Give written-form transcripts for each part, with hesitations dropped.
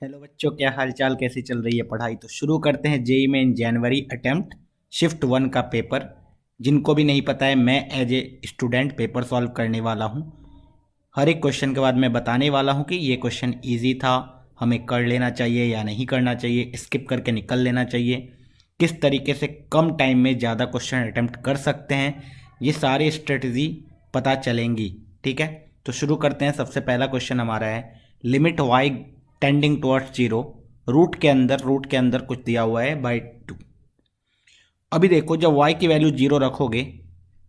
Hello बच्चों, क्या हाल चाल, कैसी चल रही है पढ़ाई। तो शुरू करते हैं जेई में इन जनवरी अटेम्प्ट शिफ्ट 1 का पेपर। जिनको भी नहीं पता है, मैं as a student paper solve करने वाला हूँ। हर एक क्वेश्चन के बाद मैं बताने वाला हूँ कि ये क्वेश्चन इजी था, हमें कर लेना चाहिए या नहीं करना चाहिए, स्किप करके निकल लेना चाहिए, किस तरीके से कम टाइम में ज़्यादा क्वेश्चन अटेम्प्ट कर सकते हैं, ये सारी स्ट्रेटजी पता चलेंगी। ठीक है, तो शुरू करते हैं। सबसे पहला क्वेश्चन हमारा है limit y tending towards zero. Root के अंदर कुछ दिया हुआ है बाई 2। अभी देखो, जब y की वैल्यू 0 रखोगे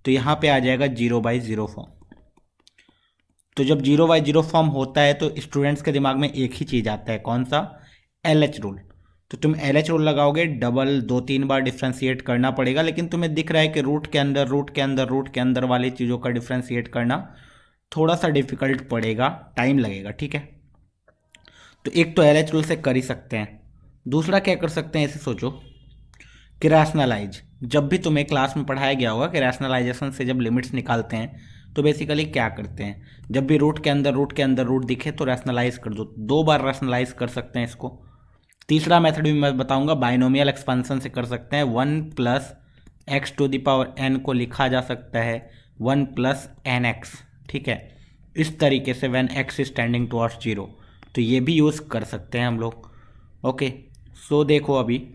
तो यहाँ पे आ जाएगा 0/0 फॉर्म। तो जब 0/0 फॉर्म होता है तो स्टूडेंट्स के दिमाग में एक ही चीज़ आता है, कौन सा? LH rule. तो तुम LH रूल लगाओगे, डबल 2-3 बार डिफ्रेंशिएट करना पड़ेगा, लेकिन तुम्हें दिख रहा है कि रूट के अंदर वाली चीज़ों का डिफ्रेंशिएट करना थोड़ा सा डिफिकल्ट पड़ेगा, टाइम लगेगा। ठीक है, तो एक तो LH रूल से कर ही सकते हैं। दूसरा क्या कर सकते हैं, ऐसे सोचो कि रैशनलाइज। जब भी तुम्हें क्लास में पढ़ाया गया होगा कि रैशनलाइजेशन से जब लिमिट्स निकालते हैं तो बेसिकली क्या करते हैं, जब भी रूट के अंदर रूट दिखे तो रैशनलाइज कर दो। 2 बार रैशनलाइज कर सकते हैं इसको। तीसरा मेथड भी मैं बताऊंगा, बाइनोमियल एक्सपेंशन से कर सकते हैं। 1+x⁴n को लिखा जा सकता है 1+nx। ठीक है, इस तरीके से when x is tending towards 0, तो ये भी यूज़ कर सकते हैं हम लोग। ओके, सो देखो, अभी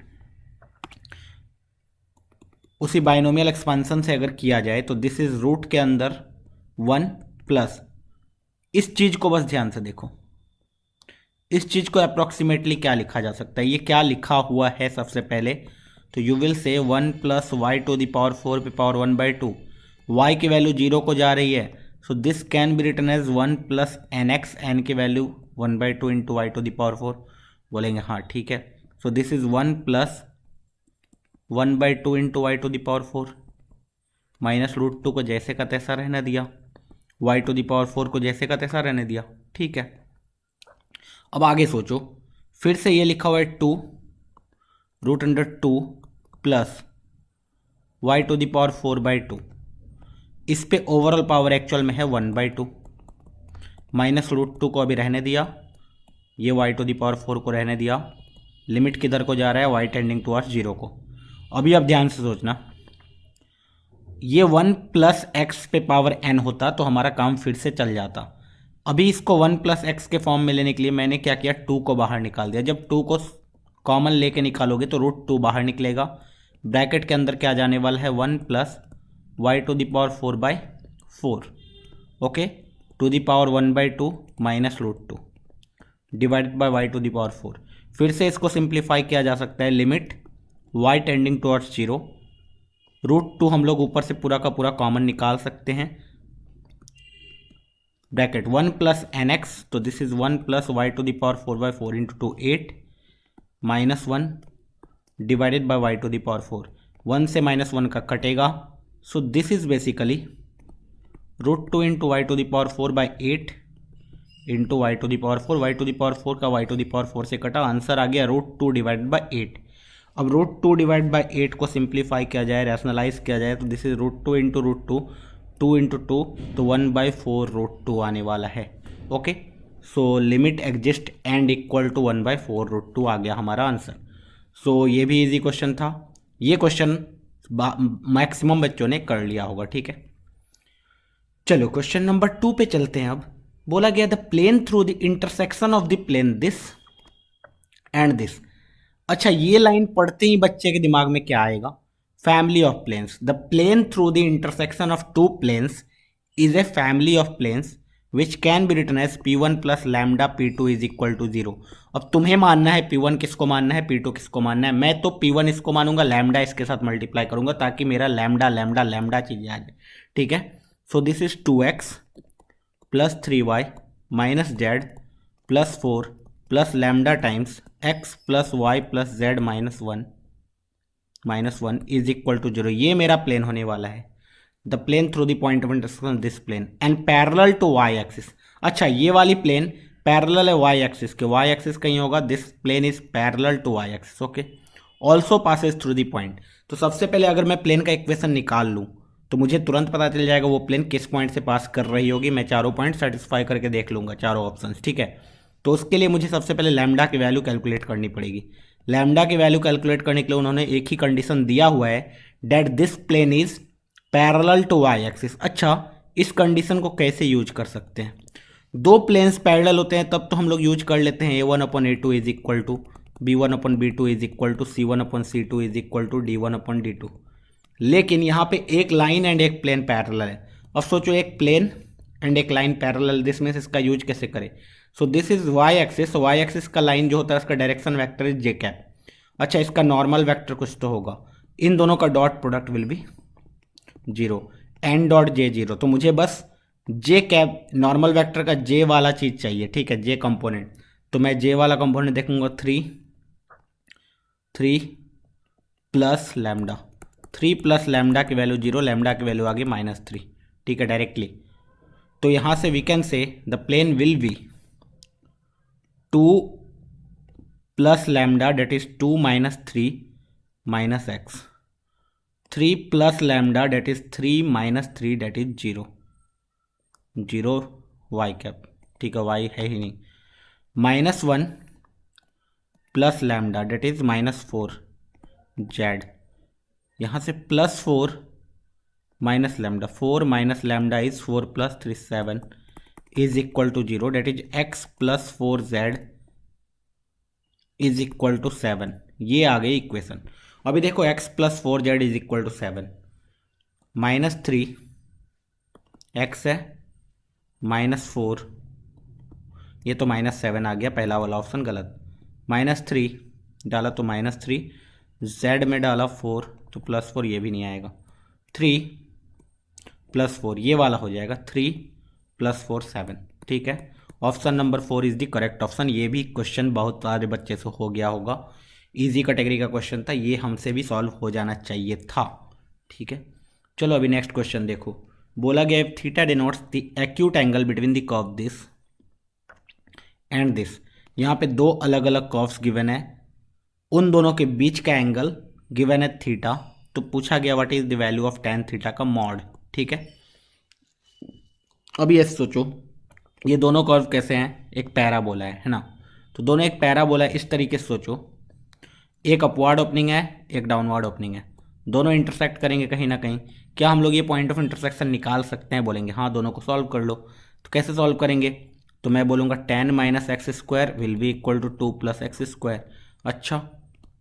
उसी बाइनोमियल एक्सपांसन से अगर किया जाए तो दिस इज रूट के अंदर 1 प्लस, इस चीज को बस ध्यान से देखो, इस चीज को अप्रोक्सीमेटली क्या लिखा जा सकता है, ये क्या लिखा हुआ है सबसे पहले। तो यू विल से 1+y⁴ पे पावर 1/2। y की वैल्यू 0 को जा रही है, so this can be written as 1+nx। n की वैल्यू 1/2 इंटू y⁴ बोलेंगे, हाँ ठीक है। So this is 1+1/2 into y⁴ -√2 को जैसे का तैसा रहने दिया, y⁴ को जैसे का तैसा रहने दिया। ठीक है, अब आगे सोचो, फिर से ये लिखा हुआ है 2 √2 प्लस y⁴/2। इस पे ओवरऑल पावर एक्चुअल में है 1/2। -√2 को अभी रहने दिया, ये y⁴ को रहने दिया। लिमिट किधर को जा रहा है? y टेंडिंग टुवर्ड्स 0 को। अभी आप ध्यान से सोचना, ये 1+x पे पावर n होता तो हमारा काम फिर से चल जाता। अभी इसको 1+x के फॉर्म में लेने के लिए मैंने क्या किया, 2 को बाहर निकाल दिया। जब 2 को कॉमन लेके निकालोगे तो √2 बाहर निकलेगा। ब्रैकेट के अंदर क्या जाने वाला है, 1+y⁴/4। Okay, to the power 1/2 -√2 divided by y⁴। फिर से इसको सिंप्लीफाई किया जा सकता है, लिमिट y टेंडिंग टुवर्ड्स 0। √2 हम लोग ऊपर से पूरा का पूरा कॉमन निकाल सकते हैं। ब्रैकेट 1+nx, तो this is 1+y⁴/4 into 2 8 -1 divided by y⁴। 1 से -1 का कटेगा, सो this is basically √2 into y⁴/8 into y⁴ का y⁴ से कटा, आंसर आ गया √2 डिवाइडेड बाई 8। अब √2 डिवाइड बाई 8 को सिंप्लीफाई किया जाए, रैशनलाइज किया जाए, तो दिस इज √2 इंटू √2, 2 इंटू 2 तो 1/4 √2 आने वाला है। Okay, so limit exist and equal to 1/4 √2 आ गया हमारा आंसर। सो ये भी इजी क्वेश्चन था, ये क्वेश्चन मैक्सिमम बच्चों ने कर लिया होगा। ठीक है, चलो क्वेश्चन नंबर 2 पे चलते हैं। अब बोला गया the plane through the intersection of the plane this and this. अच्छा, ये लाइन पढ़ते ही बच्चे के दिमाग में क्या आएगा? Family of planes. The plane through the intersection of two planes is a family of planes which can be written as P1 + λ P2 is equal to 0। अब तुम्हें मानना है P1 किसको मानना है, P2 किसको मानना है। मैं तो P1 इसको मानूंगा, लैम्डा इसके साथ मल्टीप्लाई करूंगा ताकि मेरा लैम्डा लैम्डा लैम्डा चीजें आ जाए। ठीक है, so this is 2x + 3y - z + 4 + lambda times x + y + z -1 is equal to 0। ये मेरा प्लेन होने वाला है। The plane through the point of intersection this plane and parallel to y axis. अच्छा, ये वाली प्लेन पैरेलल है y axis के, वाई एक्सिस कहीं होगा, this plane is parallel to y axis. Okay, also passes through the point. तो सबसे पहले अगर मैं प्लेन का इक्वेशन निकाल लूँ तो मुझे तुरंत पता चल जाएगा वो प्लेन किस पॉइंट से पास कर रही होगी। मैं चारों पॉइंट सेटिस्फाई करके देख लूंगा, चारों ऑप्शंस। ठीक है, तो उसके लिए मुझे सबसे पहले लैम्डा की वैल्यू कैलकुलेट करनी पड़ेगी। लैम्डा की वैल्यू कैलकुलेट करने के लिए उन्होंने एक ही कंडीशन दिया हुआ है, that this plane is parallel to y axis. अच्छा, इस कंडीशन को कैसे यूज कर सकते हैं? दो प्लेन्स पैरेलल होते हैं तब तो हम लोग यूज कर लेते हैं a1/a2 is equal to b1/b2 is equal to c1/c2 is equal to d1/d2। लेकिन यहाँ पे एक लाइन एंड एक प्लेन पैरेलल है। अब सोचो एक प्लेन एंड एक लाइन पैरेलल, दिस मीन्स इसका यूज कैसे करें? So this is y axis. Y axis का लाइन जो होता है उसका direction vector is j cap. अच्छा, इसका नॉर्मल वेक्टर कुछ तो होगा, इन दोनों का dot product will be 0, n dot j 0। तो मुझे बस जे कैप नॉर्मल वेक्टर का जे वाला चीज चाहिए, ठीक है, जे कंपोनेंट। तो मैं जे वाला कंपोनेंट देखूंगा 3 प्लस लैम्डा, 3 प्लस लैम्डा की वैल्यू 0, लैम्डा की वैल्यू आ गई -3, ठीक है, डायरेक्टली। तो यहां से we can say the plane will be 2 plus lambda that is 2 - 3 - x, 3 plus lambda that is 3 - 3 that is 0 y cap, ठीक है, वाई है ही नहीं। -1 plus lambda that is -4 z, यहाँ से +4 minus lambda, 4 minus lambda is 4 + 3 7 is equal to 0, that is x + 4z is equal to 7। ये आ गई equation. अभी देखो x + 4z is equal to 7, -3 x है, -4, ये तो -7 आ गया, पहला वाला ऑप्शन गलत। -3 डाला तो -3, z में डाला 4 तो +4, ये भी नहीं आएगा। 3 + 4 ये वाला हो जाएगा, 3 + 4 7, ठीक है। Option number 4 is the correct option. ये भी क्वेश्चन बहुत सारे बच्चे से हो गया होगा, इजी कैटेगरी का क्वेश्चन था, ये हमसे भी सॉल्व हो जाना चाहिए था, ठीक है। चलो अभी नेक्स्ट क्वेश्चन देखो। बोला गया theta denotes the acute angle between the curve this and this. यहाँ पे दो अलग अलग कर्व्स गिवन है, उन दोनों के बीच का एंगल गिवन है थीटा। तो पूछा गया what is the value of tan theta का मॉड, ठीक है। अब ये सोचो, ये दोनों कर्व कैसे हैं? एक पैराबोला है ना, तो दोनों एक पैराबोला है, इस तरीके से सोचो, एक अपवर्ड ओपनिंग है, एक डाउनवर्ड ओपनिंग है, दोनों इंटरसेक्ट करेंगे कहीं ना कहीं। क्या हम लोग ये पॉइंट ऑफ इंटरसेक्शन निकाल सकते हैं? बोलेंगे हाँ, दोनों को सॉल्व कर लो। तो कैसे सॉल्व करेंगे? तो मैं बोलूँगा tan - x² will be equal to 2 + x²। अच्छा,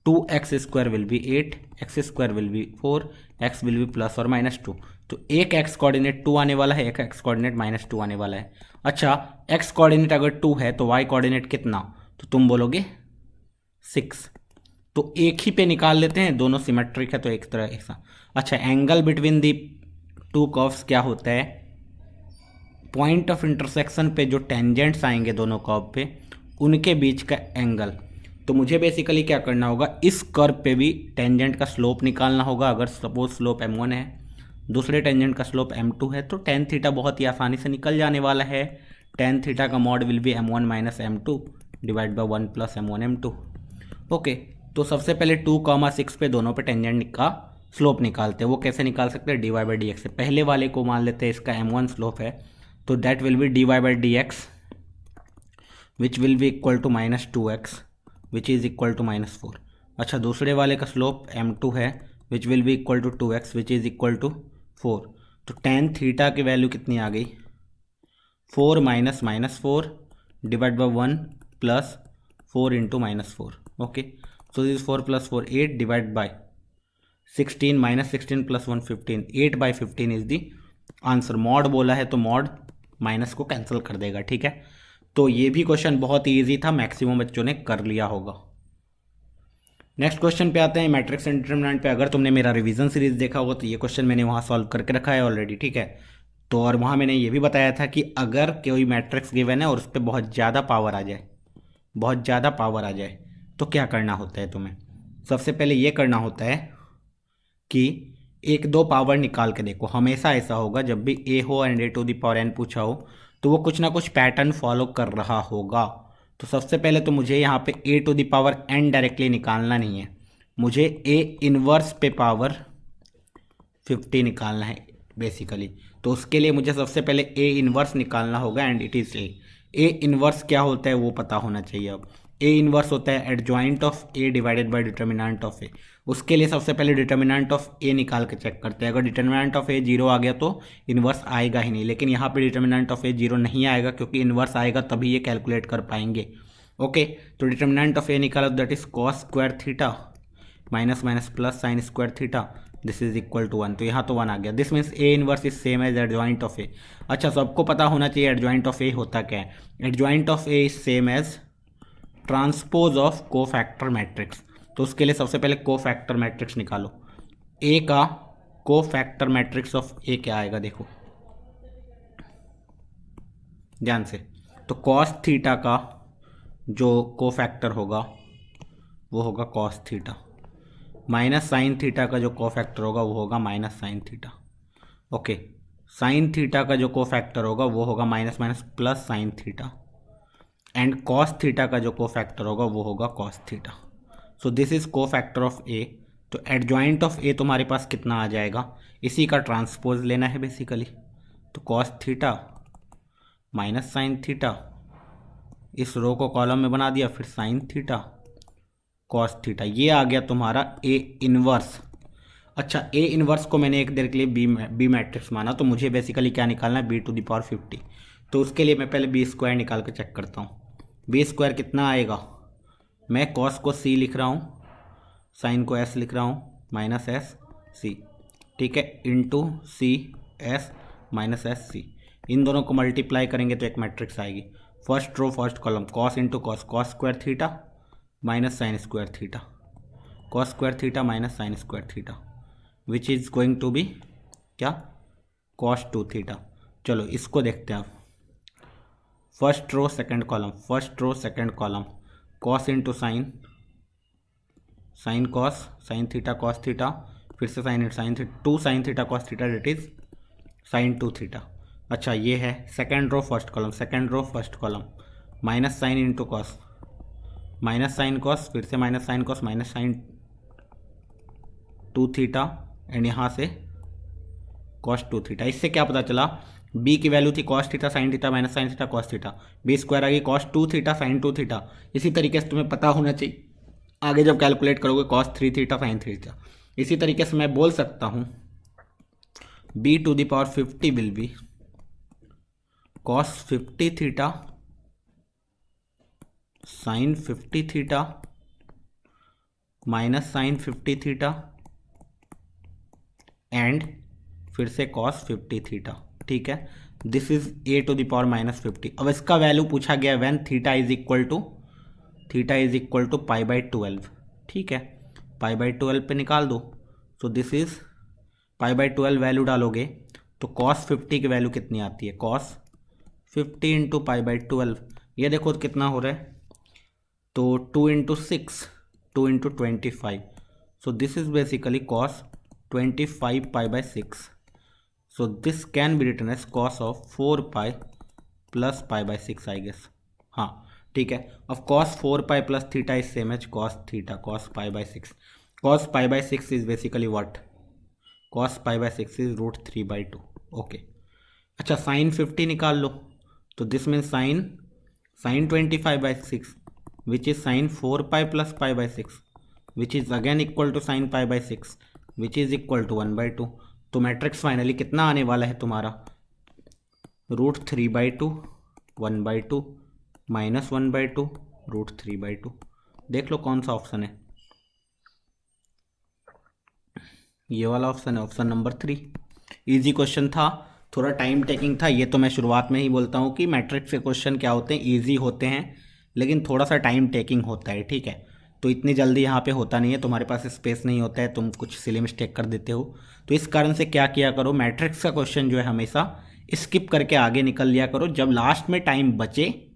2x² will be 8, x² will be 4, x will be +or -2। तो एक x कोऑर्डिनेट 2 आने वाला है, एक x कोऑर्डिनेट -2 आने वाला है। अच्छा, x कोऑर्डिनेट अगर 2 है तो y कोऑर्डिनेट कितना? तो तुम बोलोगे 6। तो एक ही पे निकाल लेते हैं, दोनों सिमेट्रिक है तो एक तरह ऐसा। अच्छा, angle between the to curves क्या होता है? पॉइंट ऑफ इंटरसेक्शन पे जो टेंजेंट्स आएंगे दोनों कर्व पे, उनके बीच का एंगल। तो मुझे बेसिकली क्या करना होगा, इस कर्व पे भी टेंजेंट का स्लोप निकालना होगा। अगर सपोज स्लोप m1 है, दूसरे टेंजेंट का स्लोप m2 है, तो tan थीटा बहुत ही आसानी से निकल जाने वाला है। tan थीटा का mod will be m1 - m2 divide by 1 + m1 m2। Okay, तो सबसे पहले 2, 6 पे दोनों पे टेंजेंट का स्लोप निकालते हैं। वो कैसे निकाल सकते हैं? dy/dx से। पहले वाले को मान लेते हैं इसका m1 स्लोप है, तो that will be dy/dx which will be equal to -2x which is equal to -4। अच्छा, दूसरे वाले का स्लोप m2 है, which will be equal to 2x which is equal to 4। तो tan थीटा की वैल्यू कितनी आ गई? 4 - -4 divide by 1 + 4 × -4। Okay, so this is 4 + 4 8 divided by 16 - 16 + 1 15, 8/15 is the answer. Mod बोला है तो मॉड माइनस को कैंसिल कर देगा, ठीक है। तो ये भी क्वेश्चन बहुत ही ईजी था, मैक्सिमम बच्चों ने कर लिया होगा। नेक्स्ट क्वेश्चन पे आते हैं, मैट्रिक्स एंड डिटरमिनेंट पे। अगर तुमने मेरा रिवीजन सीरीज देखा होगा तो ये क्वेश्चन मैंने वहाँ सॉल्व करके रखा है ऑलरेडी, ठीक है। तो और वहाँ मैंने ये भी बताया था कि अगर कोई मैट्रिक्स गिवन है और उस पर बहुत ज़्यादा पावर आ जाए तो क्या करना होता है तुम्हें? सबसे पहले ये करना होता है कि 1 2 पावर निकाल के देखो। हमेशा ऐसा होगा जब भी a हो एंड a⁴n पूछा हो तो वो कुछ ना कुछ पैटर्न फॉलो कर रहा होगा। तो सबसे पहले तो मुझे यहाँ पे a⁴n डायरेक्टली निकालना नहीं है, मुझे a इनवर्स पे पावर 50 निकालना है बेसिकली। तो उसके लिए मुझे सबसे पहले a इनवर्स निकालना होगा and it is a। A inverse क्या होता है वो पता होना चाहिए। अब ए इनवर्स होता है adjoint of A divided by determinant of A. उसके लिए सबसे पहले डिटर्मिनेंट ऑफ ए निकाल के चेक करते हैं। अगर डिटर्मिनेंट ऑफ ए जीरो आ गया तो इनवर्स आएगा ही नहीं, लेकिन यहाँ पे डिटर्मिनेंट ऑफ ए जीरो नहीं आएगा क्योंकि इनवर्स आएगा तभी ये कैलकुलेट कर पाएंगे। ओके, तो डिटर्मिनेंट ऑफ ए निकालो, that is cos square theta minus minus plus sine square theta, this is equal to 1। तो यहाँ तो 1 आ गया। This means A inverse is same as adjoint of A. अच्छा, सबको पता होना चाहिए एडजॉइंट ऑफ ए होता क्या है। Adjoint of A is same as transpose of cofactor matrix. तो उसके लिए सबसे पहले कोफैक्टर मैट्रिक्स निकालो। ए का कोफैक्टर मैट्रिक्स ऑफ ए क्या आएगा, देखो ध्यान से। तो कॉस थीटा का जो कोफैक्टर होगा वो होगा cos theta, minus sine theta का जो कोफैक्टर होगा वो होगा minus sine theta. Okay, sine theta का जो कोफैक्टर होगा वो होगा minus minus plus sine theta, and cos theta का जो कोफैक्टर होगा वो होगा cos theta. So this is cofactor of A. तो एडजॉइंट ऑफ ए तुम्हारे पास कितना आ जाएगा, इसी का ट्रांसपोज लेना है बेसिकली। तो cos theta minus sine theta, इस रो को कॉलम में बना दिया, फिर साइन थीटा कॉस थीटा, ये आ गया तुम्हारा ए इनवर्स। अच्छा, ए इनवर्स को मैंने एक देर के लिए बी मैट्रिक्स माना, तो मुझे बेसिकली क्या निकालना है, बी टू द पावर 50। तो उसके लिए मैं पहले बी स्क्वायर निकाल के चेक करता हूँ। बी स्क्वायर कितना आएगा, मैं कॉस को सी लिख रहा हूँ, साइन को एस लिख रहा हूँ, माइनस एस सी, ठीक है, into C S minus S C. इन दोनों को मल्टीप्लाई करेंगे तो एक मैट्रिक्स आएगी। First row first column, cos into cos, cos square theta minus sine square theta, cos square theta minus sine square theta, which is going to be क्या, cos 2 theta. चलो इसको देखते हैं आप। First row second column, first row second column, cos into sine, sine cos, sine theta cos theta, फिर से sine sine theta, 2 sine theta cos theta, that is sine 2 theta. अच्छा, ये है second row first column, second row first column, minus sine into cos, minus sine cos, फिर से minus sine cos, minus sine 2 theta, and यहाँ से cos 2 theta. इससे क्या पता चला, बी की वैल्यू थी cos theta sine theta minus sine theta cos theta, B square आ गई कॉस 2 थीटा साइन 2 थीटा। इसी तरीके से तुम्हें पता होना चाहिए आगे जब कैलकुलेट करोगे कॉस 3 थीटा साइन 3 थीटा। इसी तरीके से मैं बोल सकता हूँ B to the power 50 will be cos 50 theta sine 50 theta minus sine 50 theta and फिर से कॉस 50 थीटा, ठीक है। This is A to the power minus 50। अब इसका वैल्यू पूछा गया when theta is equal to pi by 12, ठीक है। पाई बाई 12 पे निकाल दो। So this is pi by 12 value डालोगे तो कॉस 50 की वैल्यू कितनी आती है, कॉस 50 इंटू पाई बाई 12, ये देखो कितना हो रहा है, तो 2 into 6, 2 into 25। So this is basically cos 25 pi by 6। So this can be written as cos of 4 pi plus pi by 6 I guess. हाँ ठीक है। अब cos 4 pi plus theta is same as cos theta cos pi by 6। Cos pi by 6 is basically what, cos pi by 6 is root 3 by 2। Okay, अच्छा sign 50 निकाल लो, तो this means sine 25 by 6 which is sine 4 pi plus pi by 6 which is again equal to sine pi by 6 which is equal to 1 by 2। तो matrix finally कितना आने वाला है तुम्हारा, root 3 by 2, 1 by 2 minus 1 by 2 root 3 by 2। देख लो कौन सा option है, ये वाला ऑप्शन है, ऑप्शन नंबर 3। इजी क्वेश्चन था, थोड़ा टाइम टेकिंग था। ये तो मैं शुरुआत में ही बोलता हूँ कि मैट्रिक्स के क्वेश्चन क्या होते हैं, इजी होते हैं लेकिन थोड़ा सा टाइम टेकिंग होता है, ठीक है। तो इतनी जल्दी यहाँ पे होता नहीं है, तुम्हारे पास स्पेस नहीं होता है, तुम कुछ सिली मिस्टेक कर देते हो। तो इस कारण से क्या किया करो, मैट्रिक्स का क्वेश्चन जो है हमेशा स्किप करके आगे निकल लिया करो। जब लास्ट में टाइम बचे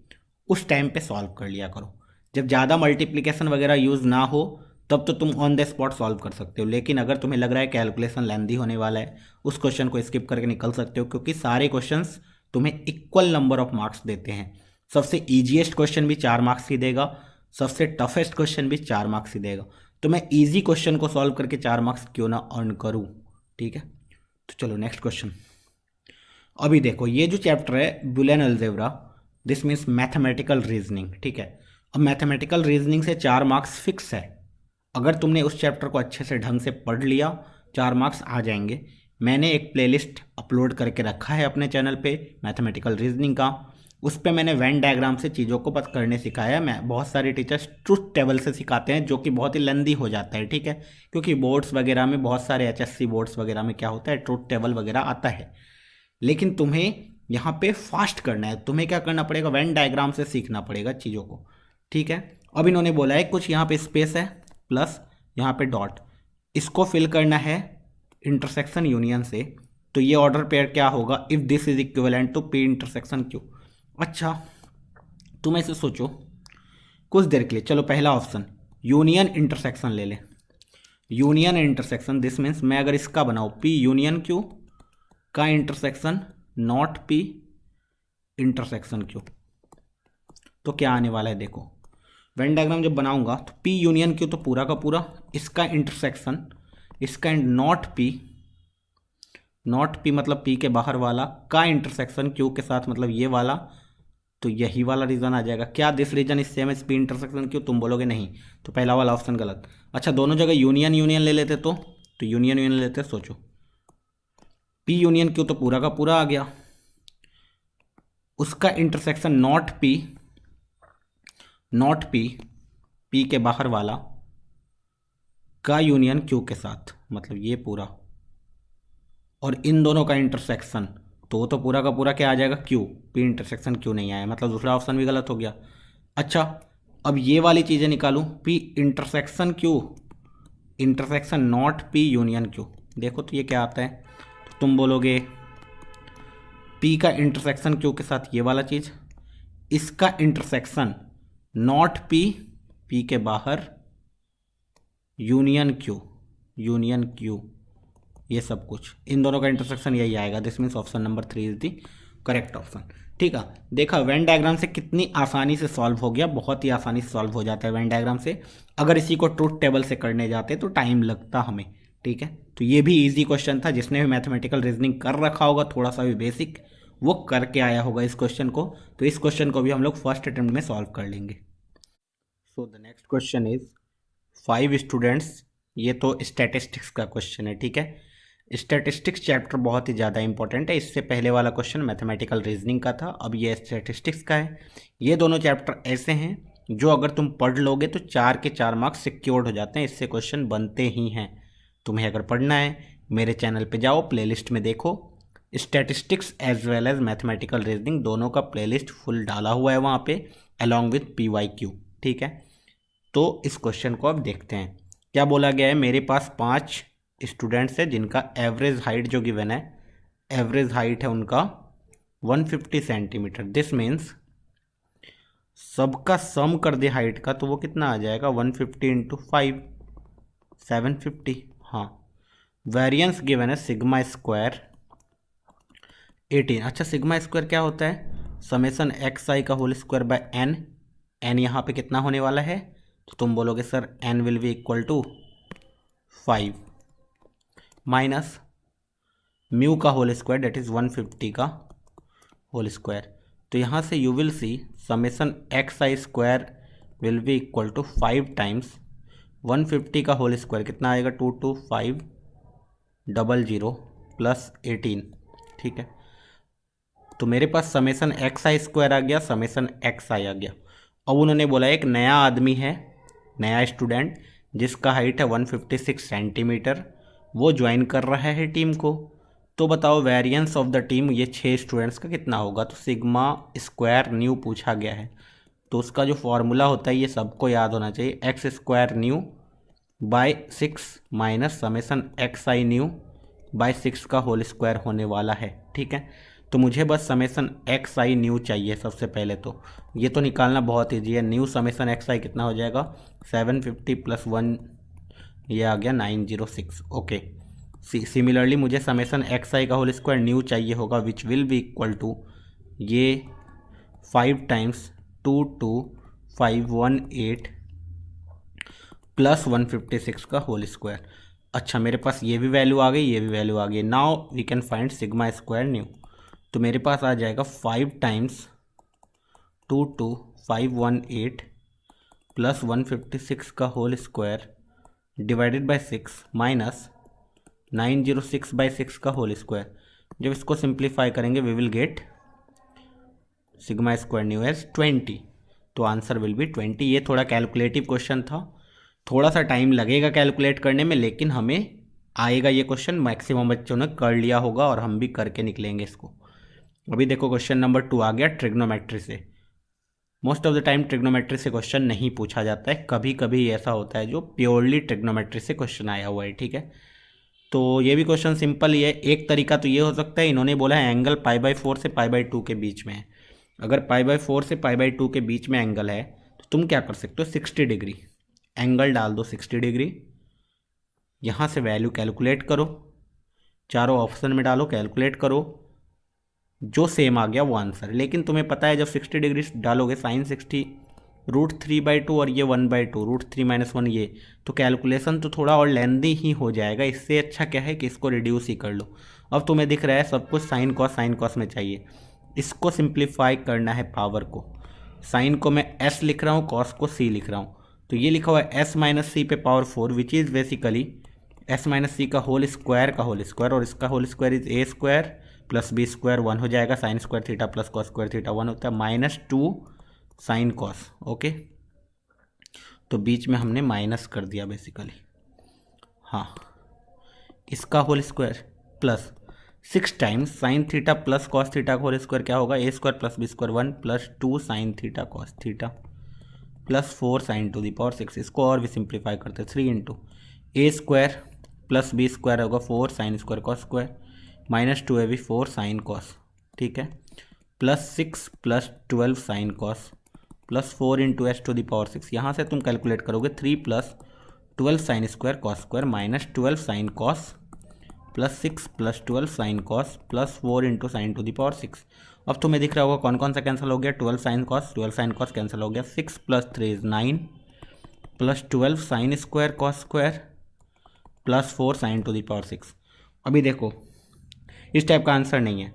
उस टाइम पे सॉल्व कर लिया करो। जब ज़्यादा मल्टीप्लिकेशन वगैरह यूज़ ना हो तब तो तुम ऑन द स्पॉट सॉल्व कर सकते हो, लेकिन अगर तुम्हें लग रहा है कैलकुलेशन लेंदी होने वाला है उस क्वेश्चन को स्किप करके निकल सकते हो, क्योंकि सारे क्वेश्चंस तुम्हें इक्वल नंबर ऑफ मार्क्स देते हैं। सबसे ईजीएस्ट क्वेश्चन भी 4 मार्क्स ही देगा, सबसे टफेस्ट क्वेश्चन भी 4 मार्क्स ही देगा। तो मैं ईजी क्वेश्चन को सॉल्व करके 4 मार्क्स क्यों ना अर्न करूँ, ठीक है। तो चलो नेक्स्ट क्वेश्चन। अभी देखो ये जो चैप्टर है Boolean algebra, this means mathematical reasoning, ठीक है। अब मैथमेटिकल रीजनिंग से 4 मार्क्स फिक्स है। अगर तुमने उस चैप्टर को अच्छे से ढंग से पढ़ लिया 4 मार्क्स आ जाएंगे। मैंने एक प्लेलिस्ट अपलोड करके रखा है अपने चैनल पे मैथमेटिकल रीजनिंग का। उस पर मैंने वेन डायग्राम से चीज़ों को पता करने सिखाया। मैं बहुत सारे टीचर्स ट्रुथ टेबल से सिखाते हैं, जो कि बहुत ही लेंदी हो जाता है, ठीक है। क्योंकि बोर्ड्स वगैरह में, बहुत सारे HSC बोर्ड्स वगैरह में क्या होता है, ट्रुथ टेबल वगैरह आता है। लेकिन तुम्हें यहाँ पे फास्ट करना है। तुम्हें क्या करना पड़ेगा, वेन डायग्राम से सीखना पड़ेगा चीज़ों को, ठीक है। अब इन्होंने बोला है कुछ यहाँ पे स्पेस है प्लस यहाँ पे डॉट, इसको फिल करना है इंटरसेक्शन यूनियन से। तो ये ऑर्डर पेयर क्या होगा, if this is equivalent to p intersection q. अच्छा, तुम ऐसे सोचो कुछ देर के लिए। चलो पहला ऑप्शन यूनियन इंटरसेक्शन ले ले। यूनियन इंटरसेक्शन दिस मीन्स मैं अगर इसका बनाऊँ पी यूनियन क्यू का intersection not P intersection Q, तो क्या आने वाला है देखो। वेन डायग्राम जब बनाऊंगा तो पी यूनियन क्यू तो पूरा का पूरा, इसका इंटरसेक्शन, इसका नॉट पी मतलब पी के बाहर वाला का इंटरसेक्शन क्यू के साथ, मतलब ये वाला। तो यही वाला रीजन आ जाएगा। क्या this region is same as p intersection q, तुम बोलोगे नहीं, तो पहला वाला ऑप्शन गलत। अच्छा, दोनों जगह यूनियन यूनियन ले लेते तो यूनियन यूनियन लेते। सोचो पी यूनियन क्यू तो पूरा का पूरा आ गया, उसका इंटरसेक्शन नॉट पी के बाहर वाला का यूनियन क्यू के साथ, मतलब ये पूरा, और इन दोनों का इंटरसेक्शन तो पूरा का पूरा क्या आ जाएगा, क्यू। पी इंटरसेक्शन क्यू नहीं आया, मतलब दूसरा ऑप्शन भी गलत हो गया। अच्छा, अब ये वाली चीज़ें निकालूं, P intersection Q intersection not P union Q, देखो तो ये क्या आता है। तो तुम बोलोगे पी का इंटरसेक्शन क्यू के साथ ये वाला चीज़, इसका इंटरसेक्शन नॉट पी के बाहर यूनियन क्यू, ये सब कुछ, इन दोनों का इंटरसेक्शन यही आएगा। This means option number 3 is the correct option, ठीक है। देखा वेन डायग्राम से कितनी आसानी से सॉल्व हो गया, बहुत ही आसानी से सॉल्व हो जाता है वेन डायग्राम से। अगर इसी को ट्रुथ टेबल से करने जाते तो टाइम लगता हमें, ठीक है। तो ये भी इजी क्वेश्चन था। जिसने भी मैथमेटिकल रीजनिंग कर रखा होगा थोड़ा सा भी बेसिक, वो करके आया होगा इस क्वेश्चन को। तो इस क्वेश्चन को भी हम लोग फर्स्ट अटेम्प्ट में सॉल्व कर लेंगे। So the next question is 5 students, ये तो स्टैटिस्टिक्स का क्वेश्चन है, ठीक है। स्टैटिस्टिक्स चैप्टर बहुत ही ज़्यादा इंपॉर्टेंट है। इससे पहले वाला क्वेश्चन मैथमेटिकल रीजनिंग का था, अब ये स्टैटिस्टिक्स का है। ये दोनों चैप्टर ऐसे हैं जो अगर तुम पढ़ लोगे तो 4 के 4 मार्क्स सिक्योर्ड हो जाते हैं, इससे क्वेश्चन बनते ही हैं। तुम्हें अगर पढ़ना है मेरे चैनल पे जाओ, प्लेलिस्ट में देखो, statistics as well as mathematical reasoning दोनों का प्लेलिस्ट फुल डाला हुआ है वहाँ पे, अलॉन्ग विथ PYQ, ठीक है। तो इस क्वेश्चन को अब देखते हैं। क्या बोला गया है, मेरे पास 5 स्टूडेंट्स है जिनका एवरेज हाइट जो गिवन है, एवरेज हाइट है उनका 150 सेंटीमीटर। दिस मीन्स सबका सम कर दे हाइट का, तो वो कितना आ जाएगा, 150 इंटू 5 750। हाँ, वेरिएंस गिवन है सिग्मा स्क्वायर 18। अच्छा, सिग्मा स्क्वायर क्या होता है, समेसन XI का होल स्क्वायर बाय n यहाँ पे कितना होने वाला है, तो तुम बोलोगे sir n will be equal to 5 minus mu का होल स्क्वायर डेट इज़ 150 का होल स्क्वायर। तो यहाँ से you will see summation XI square will be equal to 5 times 150 का होल स्क्वायर कितना आएगा, 22500 प्लस 18, ठीक है। तो मेरे पास समेसन XI स्क्वायर आ गया, समेसन XI आ गया। अब उन्होंने बोला एक नया आदमी है, नया स्टूडेंट जिसका हाइट है 156 सेंटीमीटर, वो ज्वाइन कर रहा है टीम को। तो बताओ वेरिएंस ऑफ द टीम, ये 6 स्टूडेंट्स का कितना होगा। तो सिग्मा स्क्वायर न्यू पूछा गया है, तो उसका जो फॉर्मूला होता है ये सबको याद होना चाहिए, x square new by 6 minus summation XI new by 6 का होल स्क्वायर होने वाला है, ठीक है। तो मुझे बस समेसन XI न्यू चाहिए सबसे पहले, तो ये तो निकालना बहुत ईजी है। न्यू समेसन XI कितना हो जाएगा, 750 प्लस 1, ये आ गया 906। ओके, सिमिलरली मुझे समेसन XI का होल स्क्वायर न्यू चाहिए होगा, which will be equal to ये 5 टाइम्स 22518 प्लस 156 का होल स्क्वायर। अच्छा, मेरे पास ये भी वैल्यू आ गई, ये भी वैल्यू आ गई। Now we can find sigma square new. तो मेरे पास आ जाएगा 5 टाइम्स 22518 प्लस 156 का whole square divided by 6 minus 906/6 का होल स्क्वायर। जब इसको सिंप्लीफाई करेंगे we will get sigma square new as 20, तो आंसर विल बी 20। ये थोड़ा कैलकुलेटिव क्वेश्चन था, थोड़ा सा टाइम लगेगा कैलकुलेट करने में, लेकिन हमें आएगा ये क्वेश्चन। मैक्सिमम बच्चों ने कर लिया होगा और हम भी करके निकलेंगे इसको। अभी देखो क्वेश्चन नंबर 2 आ गया ट्रिग्नोमेट्री से। Most of the time trigonometry से क्वेश्चन नहीं पूछा जाता है, कभी कभी ऐसा होता है जो प्योरली ट्रिग्नोमेट्री से क्वेश्चन आया हुआ है, ठीक है। तो ये भी क्वेश्चन सिंपल ही है। एक तरीका तो ये हो सकता है, इन्होंने बोला है एंगल π/4 से π/2 के बीच में है। अगर π/4 से π/2 के बीच में एंगल है तो तुम क्या कर सकते हो, 60 डिग्री एंगल डाल दो, 60 डिग्री। यहाँ से वैल्यू कैलकुलेट करो, चारों ऑप्शन में डालो, कैलकुलेट करो, जो सेम आ गया वो आंसर। लेकिन तुम्हें पता है जब 60 डिग्री डालोगे साइन 60 √3/2 और ये 1/2 √3 - 1 ये, तो कैलकुलेशन तो थोड़ा और लेंदी ही हो जाएगा। इससे अच्छा क्या है कि इसको रिड्यूस ही कर लो। अब तुम्हें दिख रहा है सब कुछ साइन कॉस में चाहिए, इसको सिंप्लीफाई करना है पावर को। साइन को मैं s लिख रहा हूँ, कॉस को c लिख रहा हूँ, तो ये लिखा हुआ है s - c पे power 4 which is basically s - c का होल स्क्वायर और इसका whole square is a square plus b square 1 हो जाएगा, sine square theta plus cos square theta 1 होता है, -2 साइन कॉस। ओके, तो बीच में हमने माइनस कर दिया बेसिकली। हाँ, इसका whole square plus 6 times sine theta plus cos theta का होल स्क्वायर क्या होगा, a square plus b square 1 plus 2 sine theta cos theta plus 4 sine to the power 6। इसको और भी सिंप्लीफाई करते हैं, 3 into a square plus b square होगा 4 sine square cos square -2ab 4 sine cos, ठीक है, plus 6 plus 12 sine cos plus 4 into s to the power 6। यहाँ से तुम कैलकुलेट करोगे 3 plus 12 sine square cos square -12 sine cos plus 6 plus 12 sine cos plus 4 into sine to the power 6। अब तुम्हें दिख रहा होगा कौन कौन सा कैंसिल हो गया, 12 साइन कॉस कैंसिल हो गया, 6 plus 3 is 9 plus 12 sine square cos square plus 4 sine to the power 6। अभी देखो इस टाइप का आंसर नहीं है,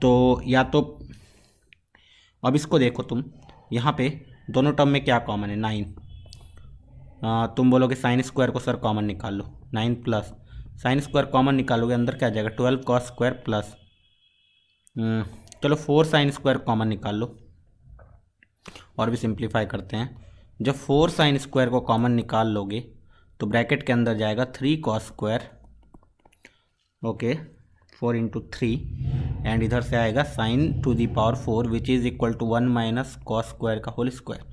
तो या तो अब इसको देखो तुम, यहाँ पे दोनों टर्म में क्या कॉमन है, 9। तुम बोलोगे साइन स्क्वायर को सर कॉमन निकाल लो, 9 प्लस साइन स्क्वायर कॉमन निकालोगे अंदर क्या आ जाएगा, 12 कॉस स्क्वायर प्लस चलो 4 साइन स्क्वायर कॉमन निकाल लो और भी सिंप्लीफाई करते हैं। जब 4 साइन स्क्वायर को कॉमन निकाल लोगे तो ब्रैकेट के अंदर जाएगा 3 cos square, okay 4 into 3 and इधर से आएगा sine to the power 4 which is equal to 1 minus cos square का होल स्क्वायर।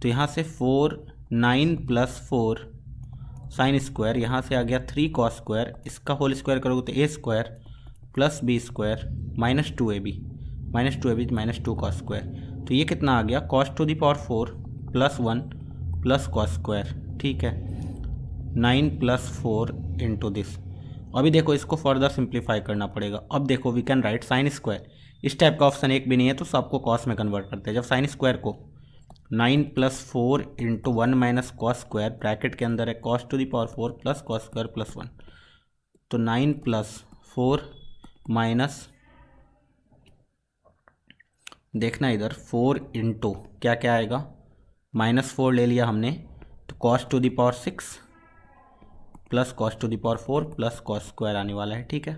तो यहाँ से 4 9 प्लस 4 साइन स्क्वायर, यहाँ से आ गया 3 कॉस स्क्वायर, इसका होल स्क्वायर करोगे तो a square plus b square -2ab -2 cos square. तो ये कितना आ गया, cos to the power 4 plus 1 plus cos square, ठीक है, 9 प्लस 4 इंटू दिस। अभी देखो इसको फर्दर सिंप्लीफाई करना पड़ेगा। अब देखो we can write sine square, इस टाइप का ऑप्शन एक भी नहीं है तो सबको कॉस में कन्वर्ट करते हैं। जब साइन स्क्वायर को 9 plus 4 into 1 minus cos square, bracket के अंदर है cos to the power 4 plus cos square plus 1, तो 9 प्लस 4 माइनस, देखना इधर 4 इंटू क्या क्या आएगा, -4 ले लिया हमने तो cos to the power 6 plus cos to the power 4 plus cos square आने वाला है, ठीक है।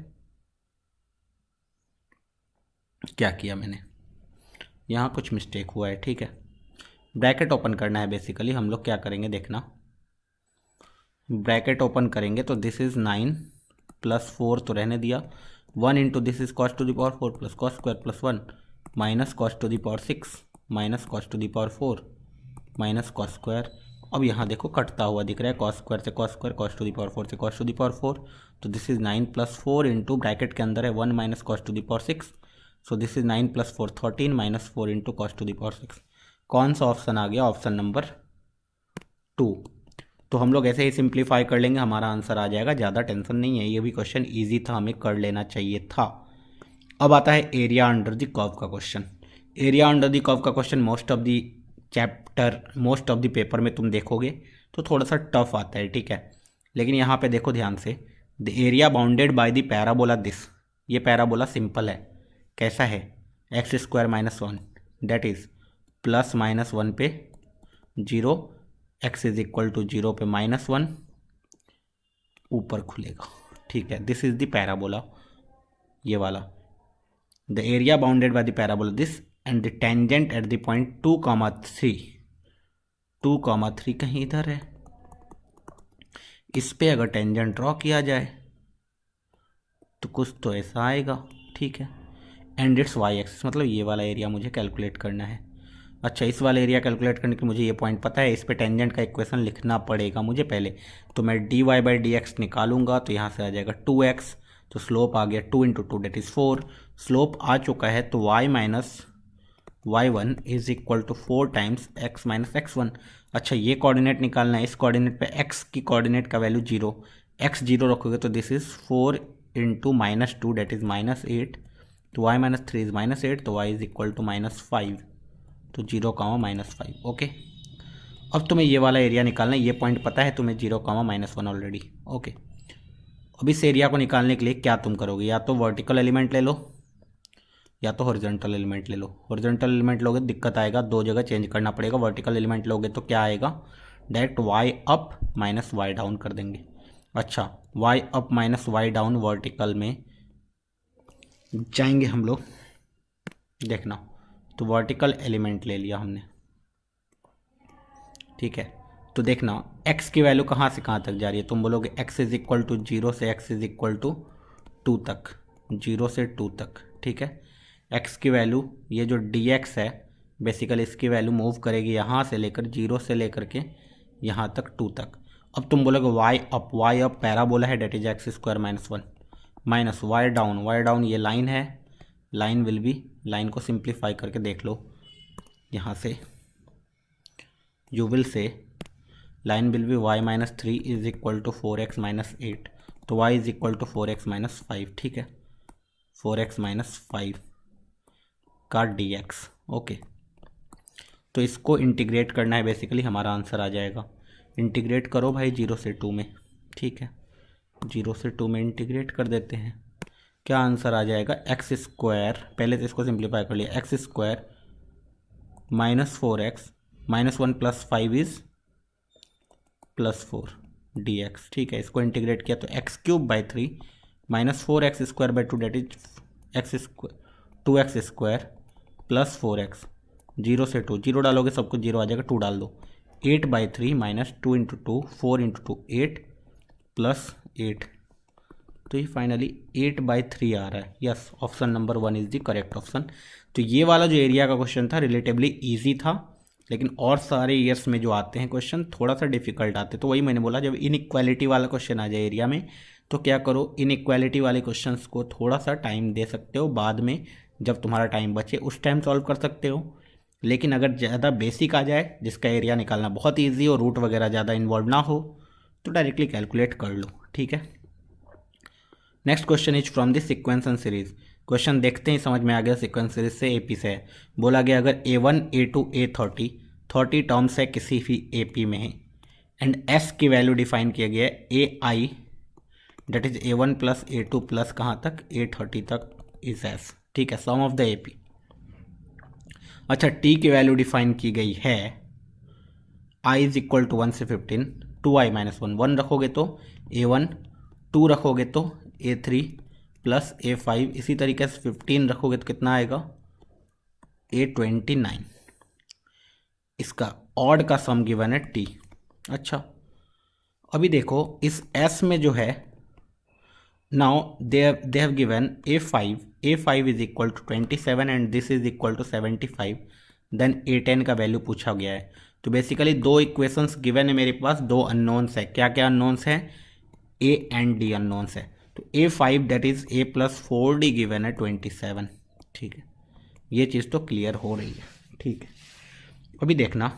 क्या किया मैंने यहाँ, कुछ मिस्टेक हुआ है, ठीक है। ब्रैकेट ओपन करना है बेसिकली, हम लोग क्या करेंगे देखना, ब्रैकेट ओपन करेंगे तो दिस इज 9 प्लस 4 तो रहने दिया, 1 into this is cos to the power 4 plus cos square plus 1 minus cos to the power 6 minus cos to the power 4 minus cos square. अब यहाँ देखो कटता हुआ दिख रहा है, कॉस स्क्वायर से cos square, cos to the power 4 से कॉस टू दी पावर 4, तो this is 9 plus 4 into bracket के अंदर है 1 minus cos to the power 6, so this is 9 plus 4 13 minus 4 into cos to the power 6। कौन सा option आ गया, option number 2। तो हम लोग ऐसे ही सिंप्लीफाई कर लेंगे, हमारा आंसर आ जाएगा, ज़्यादा टेंशन नहीं है, ये भी क्वेश्चन ईजी था, हमें कर लेना चाहिए था। अब आता है एरिया अंडर द कर्व का question. Area under the curve का question most of the chapter, most of the paper में तुम देखोगे तो थोड़ा सा टफ आता है, ठीक है। लेकिन यहाँ पे देखो ध्यान से, the area bounded by the parabola this, ये पैराबोला सिंपल है, कैसा है, x² - 1 दैट इज प्लस -1 पे 0, x इज इक्वल टू 0 पे -1 ऊपर खुलेगा। ठीक है, दिस इज द पैराबोला, ये वाला। The area bounded by the parabola this and the tangent at the point 2,3, 2,3 कहीं इधर है। इस पे अगर टेंजेंट ड्रॉ किया जाए तो कुछ तो ऐसा आएगा। ठीक है, एंड इट्स वाई एक्सिस, मतलब ये वाला एरिया मुझे कैलकुलेट करना है। अच्छा, इस वाला एरिया कैलकुलेट करने के मुझे ये पॉइंट पता है, इस पे टेंजेंट का इक्वेशन लिखना पड़ेगा मुझे पहले। तो मैं dy बाई डी एक्स निकालूंगा तो यहाँ से आ जाएगा 2x, तो स्लोप आ गया 2 × 2 दैट इज़ 4। स्लोप आ चुका है तो y minus y1 is equal to 4 times x minus x1। अच्छा, ये कोऑर्डिनेट निकालना है, इस कोऑर्डिनेट पे x की कोऑर्डिनेट का वैल्यू 0, x 0 रखोगे तो दिस इज 4 × -2 दैट इज -8, तो y माइनस 3 इज -8, तो y इज इक्वल टू -5, तो 0, -5। ओके, अब तुम्हें ये वाला एरिया निकालना है, ये पॉइंट पता है तुम्हें 0, -1 ऑलरेडी। ओके, अब इस एरिया को निकालने के लिए क्या तुम करोगे, या तो वर्टिकल एलिमेंट ले लो या तो हॉरिजॉन्टल एलिमेंट ले लो। हॉरिजॉन्टल एलिमेंट लोगे दिक्कत आएगा, दो जगह चेंज करना पड़ेगा। वर्टिकल एलिमेंट लोगे तो क्या आएगा, direct y up minus y down कर देंगे। अच्छा, y up minus y down vertical में जाएंगे हम लोग, देखना। तो वर्टिकल एलिमेंट ले लिया हमने, ठीक है। तो देखना x की वैल्यू कहाँ से कहाँ तक जा रही है, तुम बोलोगे x इज इक्वल टू 0 से x इज इक्वल टू 2 तक, 0 से 2 तक। ठीक है, x की वैल्यू ये जो dx है बेसिकली इसकी वैल्यू मूव करेगी यहाँ से लेकर 0 से लेकर के यहाँ तक 2 तक। अब तुम बोलोगे y अप पैराबोला है that is x² - 1 minus y down ये लाइन है, लाइन विल बी, लाइन को सिंप्लीफाई करके देख लो यहाँ से, you will say line will be y minus 3 is equal to 4x minus 8, तो y is equal to 4x minus 5। ठीक है, 4x माइनस 5 का dx। ओके, तो इसको इंटीग्रेट करना है, बेसिकली हमारा आंसर आ जाएगा। इंटीग्रेट करो भाई 0 से 2 में। ठीक है, 0 से 2 में इंटीग्रेट कर देते हैं, क्या आंसर आ जाएगा, x², पहले तो इसको सिंप्लीफाई कर लिया, x² minus 4x minus 1 plus 5 is +4 dx। ठीक है, इसको इंटीग्रेट किया तो x³ / 3 minus 4x² / 2 that is 2x² plus 4x, 0 से 2, 0 डालोगे सब कुछ 0 आ जाएगा, 2 डाल दो, 8/3 माइनस 2 × 2 4 × 2 8 प्लस 8, तो ये फाइनली 8/3 आ रहा है। Yes, option number 1 is the correct option. तो ये वाला जो एरिया का क्वेश्चन था रिलेटिवली इजी था, लेकिन और सारे ईयर्स में जो आते हैं क्वेश्चन थोड़ा सा डिफिकल्ट आते हैं। तो वही मैंने बोला, जब इनइक्वालिटी वाला क्वेश्चन आ जाए एरिया में तो क्या करो, इनइक्वालिटी वाले क्वेश्चंस को थोड़ा सा टाइम दे सकते हो, बाद में जब तुम्हारा टाइम बचे उस टाइम सॉल्व कर सकते हो। लेकिन अगर ज़्यादा बेसिक आ जाए जिसका एरिया निकालना बहुत ईजी हो, रूट वगैरह ज़्यादा इन्वॉल्व ना हो, तो डायरेक्टली कैलकुलेट कर लो। ठीक है, next question is from the sequence and series. Question देखते ही समझ में आ गया, सीक्वेंस सीरीज से एपी से है। बोला गया अगर A1 A2 A30 30 टर्म्स है किसी भी एपी में है एंड S की वैल्यू डिफाइन किया गया है AI that is A1 plus A2 plus कहाँ तक A30 तक इज S। ठीक है, सम ऑफ द एपी। अच्छा, T की वैल्यू डिफाइन की गई है I इज इक्वल टू 1 से 15, 2i - 1, 1 रखोगे तो A1, 2 रखोगे तो A3 प्लस A5, इसी तरीके से 15 रखोगे तो कितना आएगा A29। इसका ऑड का सम गिवन है T। अच्छा, अभी देखो इस S में जो है, now they have given A5 is equal to 27 and this is equal to 75, then A10 का वैल्यू पूछा गया है। तो बेसिकली दो इक्वेशंस गिवन है मेरे पास, दो अननोन्स है। क्या क्या अननोन्स है, A एंड D अननोन्स है। तो A5 that is A plus 4D given है 27। ठीक है, ये चीज़ तो क्लियर हो रही है। ठीक है, अभी देखना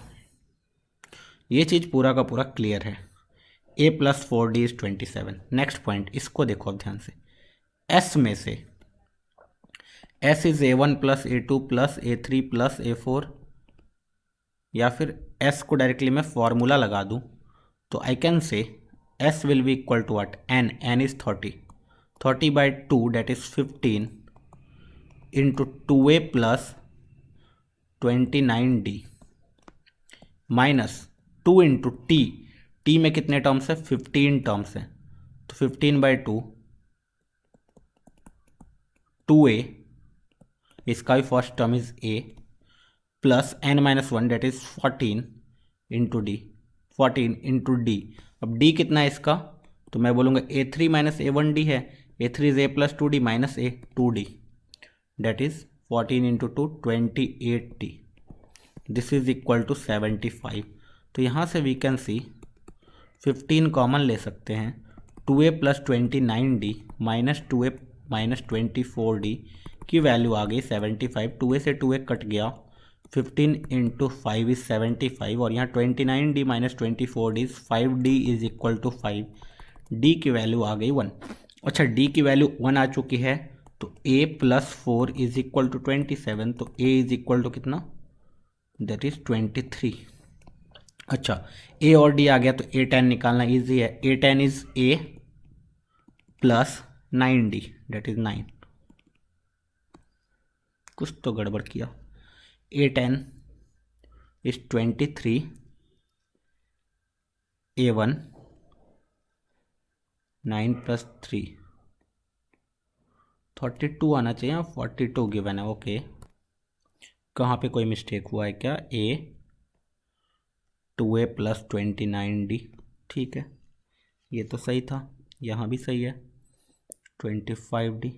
ये चीज़ पूरा का पूरा क्लियर है, A plus 4D is 27। Next point, इसको देखो अब ध्यान से, S में से S is A1 plus A2 plus A3 plus A4, या फिर S को डायरेक्टली मैं फॉर्मूला लगा दूं तो I can say S will be equal to what, N is 30/2 that is 15 into 2A plus 29D minus 2 into T में कितने terms है, 15 टर्म्स है, तो 15/2 2a, इसका भी first term is a, plus n-1 that is 14 into D, 14 into D. अब d कितना है इसका, तो मैं बोलूँगा a3 माइनस a1d है, a3 is a plus 2d minus a 2d, that is 14 into 2 28d, this is equal to 75। तो यहाँ से वी कैन सी 15 कॉमन ले सकते हैं, 2a plus 29d minus 2a minus 24d की वैल्यू आ गई 75। 2a से 2a कट गया, 15 इंटू 5 इज 75, और यहाँ 29d minus 24d is 5d is equal to 5, d की वैल्यू आ गई 1। अच्छा, d की वैल्यू 1 आ चुकी है, तो a plus 4 is equal to 27, तो a इज इक्वल टू कितना, दैट इज 23। अच्छा, a और d आ गया, तो a10 निकालना इजी है, a10 is a plus 9d that is 9, कुछ तो गड़बड़ किया, a10 इज 23, a1 9 प्लस 3 32 आना चाहिए, 42 गिवन है, ओके। कहाँ पे कोई मिस्टेक हुआ है क्या, a 2a प्लस 29d, ठीक है, ये तो सही था, यहाँ भी सही है, 25d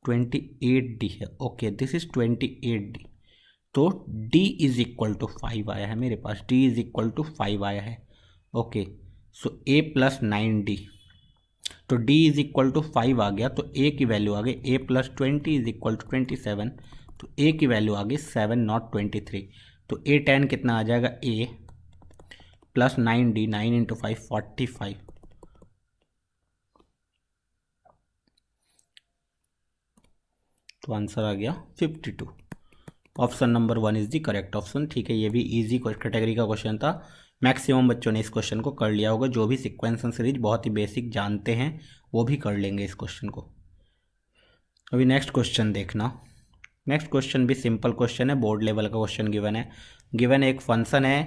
28d है, ओके, दिस इज 28d, तो d इज इक्वल टू 5 आया है मेरे पास, d इज इक्वल टू 5 आया है, okay. So a plus 9d, तो d इज इक्वल टू 5 आ गया, तो a की वैल्यू आ गई a plus 20 is equal to 27, तो a की वैल्यू आ गई 7 नॉट 23, तो a10 कितना आ जाएगा, a प्लस 9d, 9 इंटू 5 45, तो आंसर आ गया 52। Option number 1 is the correct option, ठीक है। ये भी इजी कैटेगरी का क्वेश्चन था, मैक्सिमम बच्चों ने इस क्वेश्चन को कर लिया होगा, जो भी सीक्वेंस एंड सीरीज बहुत ही बेसिक जानते हैं वो भी कर लेंगे इस क्वेश्चन को। अभी नेक्स्ट क्वेश्चन देखना, नेक्स्ट क्वेश्चन भी सिंपल क्वेश्चन है, बोर्ड लेवल का क्वेश्चन गिवन है। गिवन एक फंक्शन है,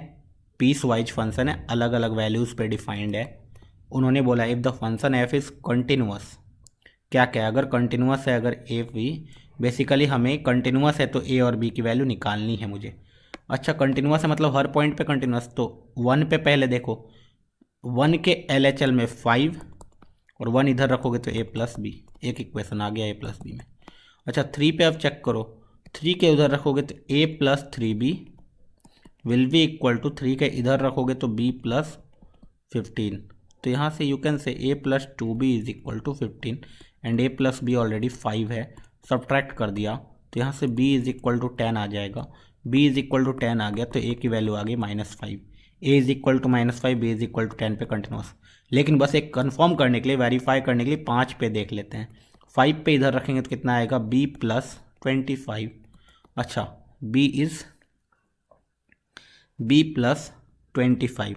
पीस वाइज फंक्शन है, अलग अलग वैल्यूज़ पे डिफाइंड है। उन्होंने बोला if the function F is continuous, क्या क्या, अगर कंटिन्यूअस है, अगर एफ भी, बेसिकली हमें कंटिन्यूअस है तो ए और बी की वैल्यू निकालनी है मुझे। अच्छा, कंटिन्यूअस है मतलब हर पॉइंट पे कंटिन्यूअस, तो 1 पे पहले देखो, 1 के LHL में 5 और 1 इधर रखोगे तो a प्लस बी, एक इक्वेशन आ गया a प्लस बी में। अच्छा, 3 पे अब चेक करो, 3 के उधर रखोगे तो a plus 3b will be equal to 3 के इधर रखोगे तो b प्लस 15, तो यहाँ से you can say a plus 2b is equal to 15 and a plus B already 5 है, सब्ट्रैक्ट कर दिया तो यहाँ से b इज इक्वल टू 10 आ जाएगा, b इज इक्वल टू 10 आ गया तो a की वैल्यू आ गई -5, a is equal to -5, b is equal to 10 पे कंटिन्यूस। लेकिन बस एक कंफर्म करने के लिए, वेरीफाई करने के लिए 5 पे देख लेते हैं, 5 पे इधर रखेंगे तो कितना आएगा, b प्लस 25। अच्छा, b is b plus 25,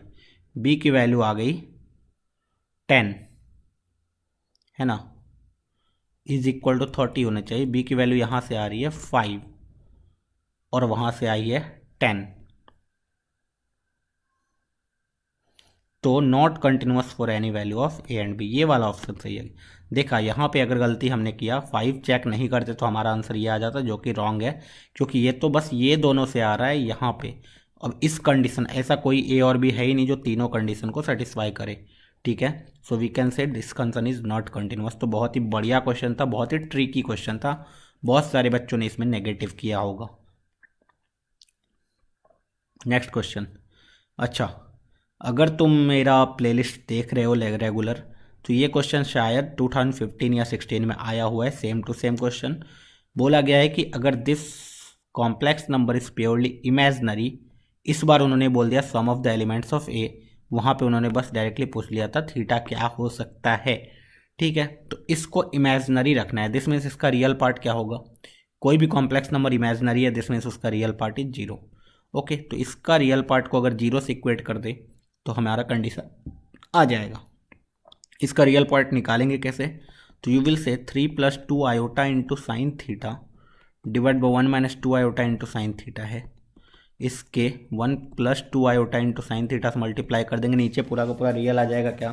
b की वैल्यू आ गई 10 है ना, इज इक्वल टू 30 होना चाहिए, b की वैल्यू यहाँ से आ रही है 5 और वहाँ से आई है 10, तो not continuous for any value of A and B, ये वाला ऑप्शन सही है। देखा यहाँ पे अगर गलती हमने किया, 5 चेक नहीं करते तो हमारा आंसर ये आ जाता, जो कि रॉन्ग है, क्योंकि ये तो बस ये दोनों से आ रहा है यहाँ पे। अब इस कंडीशन, ऐसा कोई ए और बी है ही नहीं जो तीनों कंडीशन को सेटिस्फाई करे, ठीक है। So we can say this condition is not continuous. तो बहुत ही बढ़िया क्वेश्चन था, बहुत ही ट्रिकी क्वेश्चन था, बहुत सारे बच्चों ने इसमें नेगेटिव किया होगा। नेक्स्ट क्वेश्चन, अच्छा अगर तुम मेरा प्लेलिस्ट देख रहे हो रेगुलर, तो ये क्वेश्चन शायद 2015 या 16 में आया हुआ है, सेम टू सेम क्वेश्चन। बोला गया है कि अगर this complex number is purely imaginary, इस बार उन्होंने बोल दिया सम ऑफ द एलिमेंट्स ऑफ ए, वहाँ पे उन्होंने बस डायरेक्टली पूछ लिया था थीटा क्या हो सकता है, ठीक है। तो इसको इमेजनरी रखना है, दिस मीन्स इसका रियल पार्ट क्या होगा, कोई भी कॉम्प्लेक्स नंबर इमेजनरी है, दिस मीन्स उसका रियल पार्ट इज 0, ओके। तो इसका रियल पार्ट को अगर 0 से इक्वेट कर दे तो हमारा कंडीशन आ जाएगा। इसका रियल पार्ट निकालेंगे कैसे, तो यू विल से 3 + 2 iota into sine theta divide by 1 minus 2 iota into sine theta है। इसके 1 plus 2 iota into sine theta से मल्टीप्लाई कर देंगे, नीचे पूरा का पूरा रियल आ जाएगा, क्या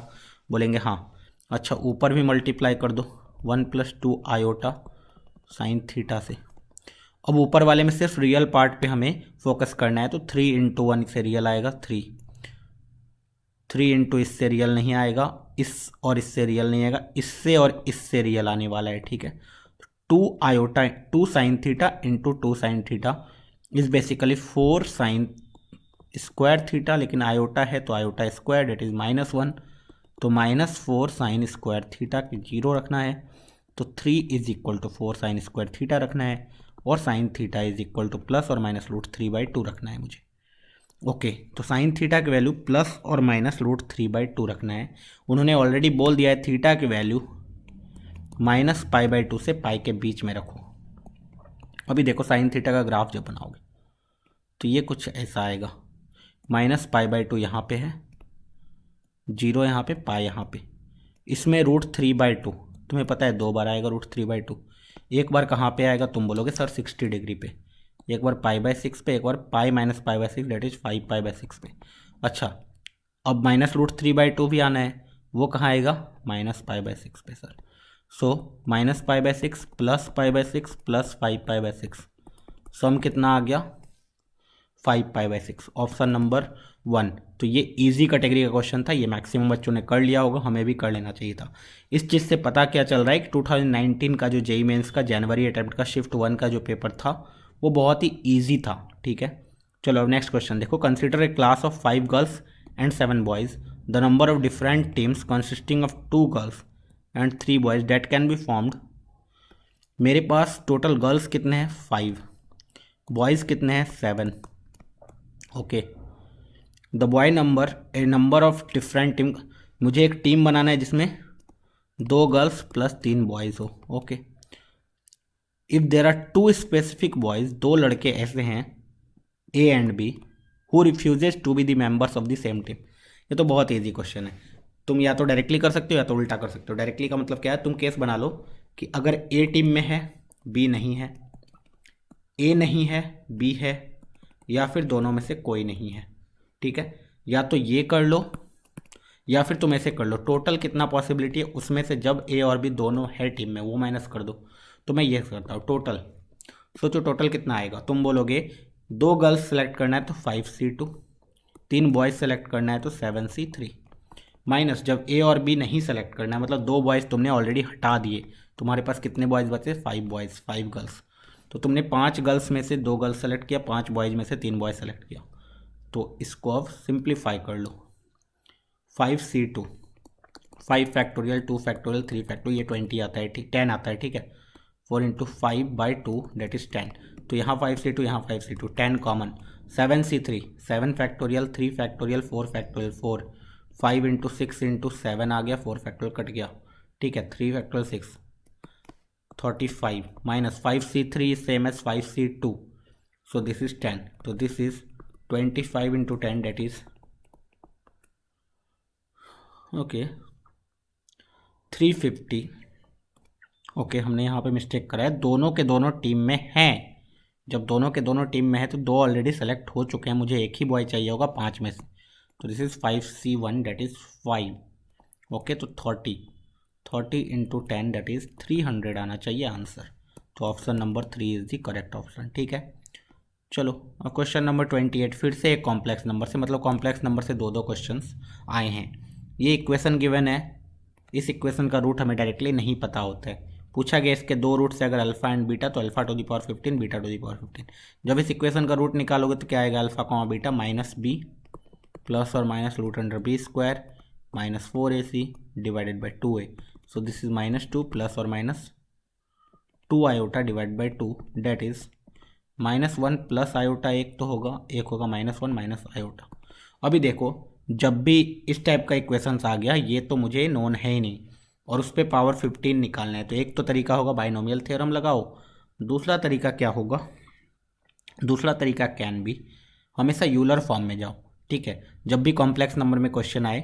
बोलेंगे हाँ। अच्छा ऊपर भी मल्टीप्लाई कर दो 1 प्लस 2 आयोटा साइन थीटा से। अब ऊपर वाले में सिर्फ रियल पार्ट पे हमें फोकस करना है, तो 3 इंटू 1 से रियल आएगा 3 इंटू इससे रियल नहीं आएगा, इस और इससे रियल नहीं आएगा, इससे और इससे रियल आने वाला है, ठीक है। 2 iota 2 sine theta into 2 sine theta is basically 4 sine square theta, लेकिन आयोटा है तो आयोटा स्क्वायर इट इज -1, तो -4 साइन स्क्वायर थीटा की 0 रखना है, तो 3 is equal to 4 sine square theta रखना है, और sine theta is equal to plus और माइनस √3/2 रखना है मुझे। ओके तो साइन थीटा की वैल्यू प्लस और माइनस √3/2 रखना है। उन्होंने ऑलरेडी बोल दिया है थीटा की वैल्यू -π/2 से पाई के बीच में रखो। अभी देखो साइन थीटा का ग्राफ जब बनाओगे तो ये कुछ ऐसा आएगा, -π/2 यहाँ पे है, 0 यहाँ पे, पाई यहाँ पे, इसमें √3/2 तुम्हें पता है 2 बार आएगा √3/2। एक बार कहाँ पे आएगा तुम बोलोगे सर 60 डिग्री पे, एक बार π/6 पे, एक बार पाई माइनस π/6 डेट इज 5π/6 पे। अच्छा अब -√3/2 भी आना है, वो कहाँ आएगा -π/6 पे सर। सो -π/6 प्लस π/6 प्लस 5π/6 सम कितना आ गया 5π/6, ऑप्शन नंबर 1। तो ये इजी कैटेगरी का क्वेश्चन था, ये मैक्सिमम बच्चों ने कर लिया होगा, हमें भी कर लेना चाहिए था। इस चीज़ से पता क्या चल रहा है कि 2019 का जो जेईई मेंस का जनवरी अटेम्प्ट का शिफ्ट 1 का जो पेपर था वो बहुत ही ईजी था, ठीक है। चलो अब नेक्स्ट क्वेश्चन देखो। Consider a class of 5 girls and 7 boys, the number of different teams consisting of 2 girls and 3 boys date can be formed. मेरे पास टोटल गर्ल्स कितने हैं 5, बॉयज़ कितने हैं 7। Okay the boy number a number of different team, मुझे एक team बनाना है जिसमें 2 गर्ल्स प्लस 3 बॉयज़ हो। Okay if there are 2 specific boys, 2 लड़के ऐसे हैं A and B who refuses to be the members of the same team. ये तो बहुत ईजी क्वेश्चन है, तुम या तो डायरेक्टली कर सकते हो या तो उल्टा कर सकते हो। डायरेक्टली का मतलब क्या है, तुम केस बना लो कि अगर ए टीम में है बी नहीं है, ए नहीं है बी है, या फिर दोनों में से कोई नहीं है, ठीक है। या तो ये कर लो या फिर तुम ऐसे कर लो, टोटल कितना पॉसिबिलिटी है उसमें से जब ए और बी दोनों है टीम में वो माइनस कर दो। तो मैं ये करता हूँ टोटल, सोचो टोटल कितना आएगा। तुम बोलोगे 2 गर्ल्स सेलेक्ट करना है तो 5C2, 3 बॉयज़ सेलेक्ट करना है तो 7C3, माइनस जब ए और बी नहीं सेलेक्ट करना है, मतलब 2 बॉयज़ तुमने ऑलरेडी हटा दिए, तुम्हारे पास कितने बॉयज़ बचे 5 बॉयज़ 5 गर्ल्स, तो तुमने 5 गर्ल्स में से 2 गर्ल्स सेलेक्ट किया, 5 बॉयज़ में से 3 बॉयज़ सेलेक्ट किया। तो इसको अब सिंप्लीफाई कर लो, 5C2 5 फैक्टोरियल 2 फैक्टोरियल 3 फैक्टोरियल, ये 20 आता है, ठीक 10 आता है, ठीक है। 4 × 5/2 डेट इज 10, तो यहाँ 5C2 यहाँ 5C2 10 common, 7C3 7 factorial 3 factorial 4 factorial 4, 5 × 6 × 7 आ गया, 4 फैक्टोरियल कट गया, ठीक है। 3 factorial 6 35 minus 5C3 is same as 5C2, so this is 10, so this is 25 × 10 that is okay 350। Okay हमने यहाँ पे मिस्टेक करा है, दोनों के दोनों टीम में हैं। जब दोनों के दोनों टीम में है तो 2 ऑलरेडी सेलेक्ट हो चुके हैं, मुझे एक ही बॉय चाहिए होगा 5 में से, तो this is 5C1 that is 5। Okay तो 30 × 10 डेट इज़ 300 आना चाहिए आंसर, तो option number 3 is the correct option, ठीक है। चलो अब क्वेश्चन नंबर 28, फिर से एक कॉम्प्लेक्स नंबर से, मतलब कॉम्प्लेक्स नंबर से 2 क्वेश्चंस आए हैं। ये इक्वेशन गिवन है, इस इक्वेशन का रूट हमें डायरेक्टली नहीं पता होता है, पूछा गया इसके 2 रूट से अगर अल्फा एंड बीटा, तो alpha two the power 15 beta two the power 15। जब इस इक्वेशन का रूट निकालोगे तो क्या आएगा, alpha comma beta -b plus और minus √b² -4ac divided by 2a, so this is -2 plus और minus 2 iota divide by 2 that is -1 plus iota, एक तो होगा, एक होगा -1 माइनस आयोटा। अभी देखो जब भी इस टाइप का इक्वेशंस आ गया, ये तो मुझे नोन है ही नहीं और उस पर पावर 15 निकालना है, तो एक तो तरीका होगा बाइनोमियल थ्योरम लगाओ, दूसरा तरीका क्या होगा, दूसरा तरीका कैन बी हमेशा यूलर फॉर्म में जाओ, ठीक है। जब भी कॉम्प्लेक्स नंबर में क्वेश्चन आए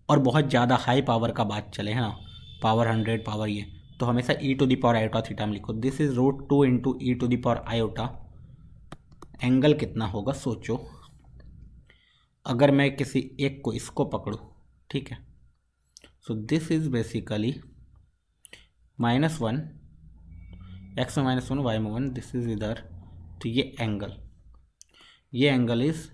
और बहुत ज़्यादा हाई पावर का बात चले, है ना, पावर 100 पावर ये, तो हमेशा e to the power iota theta में लिखो। This is √2 into e to the power iota. Angle कितना होगा सोचो। अगर मैं किसी एक को इसको पकड़ूं, ठीक है, so this is basically -1, x में -1 y में 1, दिस इज इधर। तो ये angle is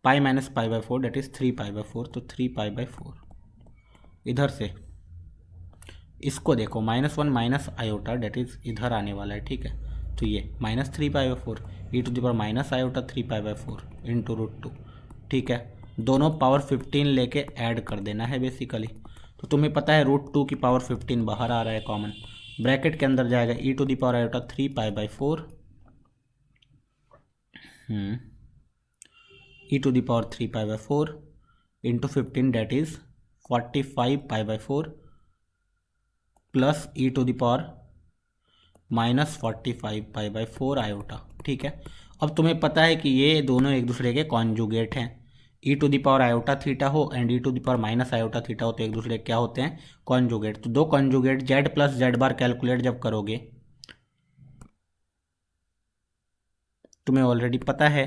pi minus pi by 4, that is 3π/4। तो 3π/4 इधर से इसको देखो, -1 माइनस आयोटा, डेट इज इधर आने वाला है, ठीक है। तो ये -3π/4 e to the power minus iota 3π/4 into √2, ठीक है। दोनों पावर 15 लेके ऐड कर देना है बेसिकली। तो तुम्हें पता है √2 की पावर 15 बाहर आ रहा है कॉमन, ब्रैकेट के अंदर जाएगा e to the power iota 3π/4 e to the power 3π/4 into 15, that is 45π/4 plus e to the power -45π/4 iota, ठीक है। अब तुम्हें पता है कि ये दोनों एक दूसरे के कॉन्जुगेट हैं। E to the power iota theta हो and e to the power minus iota theta हो तो एक दूसरे क्या होते हैं, कॉन्जुगेट। तो दो कॉन्जुगेट जेड प्लस जेड बार कैलकुलेट जब करोगे, तुम्हें ऑलरेडी पता है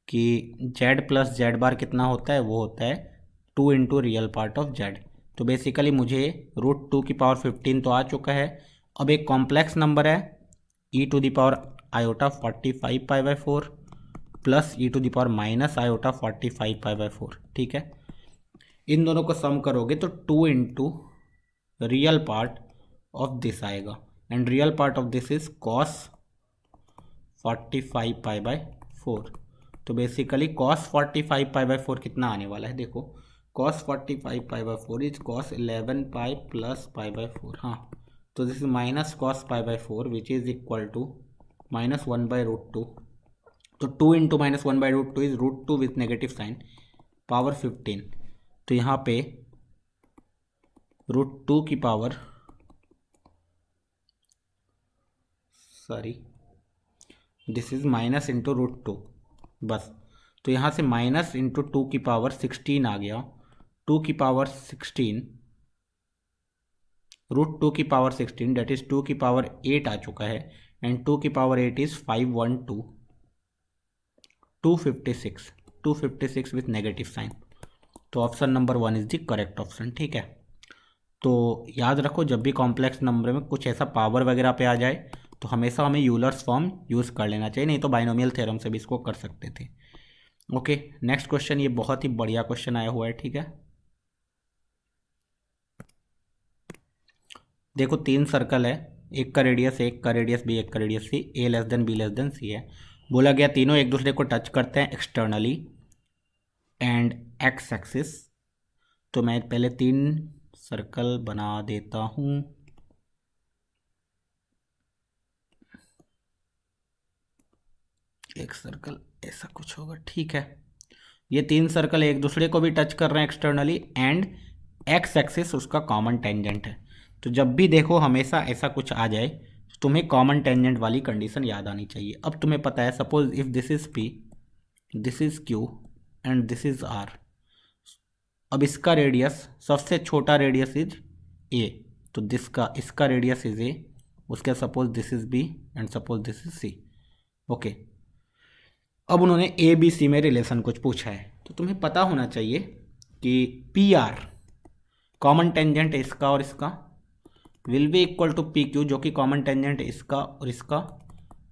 कि जेड प्लस जेड बार कितना होता है, वो होता है 2 into real part of Z. तो बेसिकली मुझे √2 की पावर 15 तो आ चुका है। अब एक कॉम्प्लेक्स नंबर है e to the power iota 45π/4 plus e to the power minus iota 45π/4, ठीक है। इन दोनों को सम करोगे तो 2 into real part of this आएगा and real part of this is cos 45π/4। तो बेसिकली cos 45π/4 कितना आने वाला है, देखो cos 45π/4 इज cos 11π प्लस π/4। हाँ, तो this is minus cos π/4 which is equal to -1/√2। तो 2 into -1/√2 is √2 with negative sign power 15। तो यहाँ पे √2 की power this is minus into √2 बस। तो यहाँ से माइनस इंटू 2 की पावर 16 आ गया। 2 की पावर 16 √2 की पावर 16 डेट इज 2 की पावर 8 आ चुका है एंड 2 की power 8 is 512 256 with negative sign. तो option number 1 is the correct option, ठीक है। तो याद रखो, जब भी कॉम्प्लेक्स नंबर में कुछ ऐसा पावर वगैरह पे आ जाए तो हमेशा हमें यूलर्स फॉर्म यूज़ कर लेना चाहिए, नहीं तो बाइनोमियल थ्योरम से भी इसको कर सकते थे। ओके, नेक्स्ट क्वेश्चन, ये बहुत ही बढ़िया क्वेश्चन आया हुआ है, ठीक है। देखो 3 सर्कल है, एक का रेडियस A, एक का रेडियस B, एक का radius C, A less than B less than C है। बोला गया तीनों एक दूसरे को टच करते हैं एक्सटर्नली एंड एक्स एक्सिस। तो मैं पहले 3 सर्कल बना देता हूँ। एक सर्कल ऐसा कुछ होगा, ठीक है। ये 3 सर्कल एक दूसरे को भी टच कर रहे हैं एक्सटर्नली एंड एक्स एक्सिस उसका कॉमन टेंजेंट है। तो जब भी देखो हमेशा ऐसा कुछ आ जाए तो तुम्हें कॉमन टेंजेंट वाली कंडीशन याद आनी चाहिए। अब तुम्हें पता है, suppose if this is P, this is Q and this is R। अब इसका रेडियस, सबसे छोटा रेडियस इज A, तो इसका रेडियस इज A। उसके suppose this is B and suppose this is C। Okay, अब उन्होंने ABC में रिलेशन कुछ पूछा है, तो तुम्हें पता होना चाहिए कि PR कॉमन टेंजेंट है इसका और इसका, will be equal to PQ जो कि कॉमन टेंजेंट है इसका और इसका,